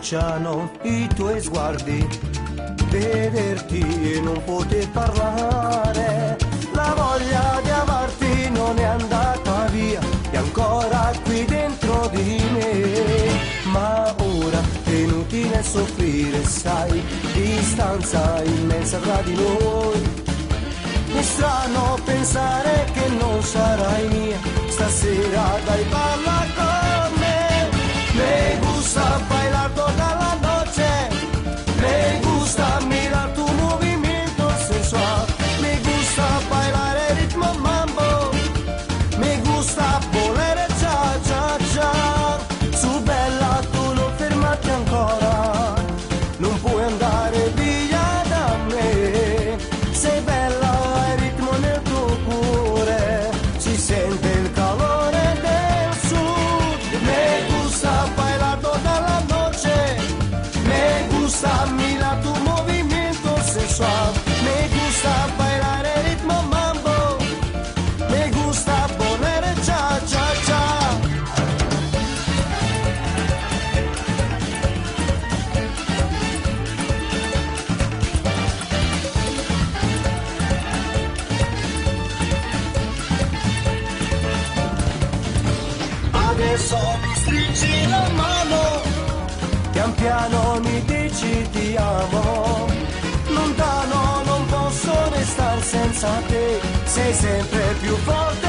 bruciano i tuoi sguardi, vederti e non poter parlare, la voglia di amarti non è andata via, è ancora qui dentro di me, ma ora è inutile soffrire, sai, distanza immensa tra di noi. È strano pensare che non sarai mia, stasera dai balla con me. Me gusta bailar toda la noche, me gusta mirar tu movimiento sensual, me gusta bailar el ritmo mambo, me gusta volere cha cha cha. Su bella tu non fermarti ancora, non puoi andare via da me, sei bella. Sente il calore del sud, me gusta bailar toda la noche, me gusta mirar tu movimiento sensual, me gusta bailar el ritmo mambo, me gusta poner cha cha cha. Adesso mi stringi la mano, pian piano mi dici ti amo, lontano non posso restare senza te, sei sempre più forte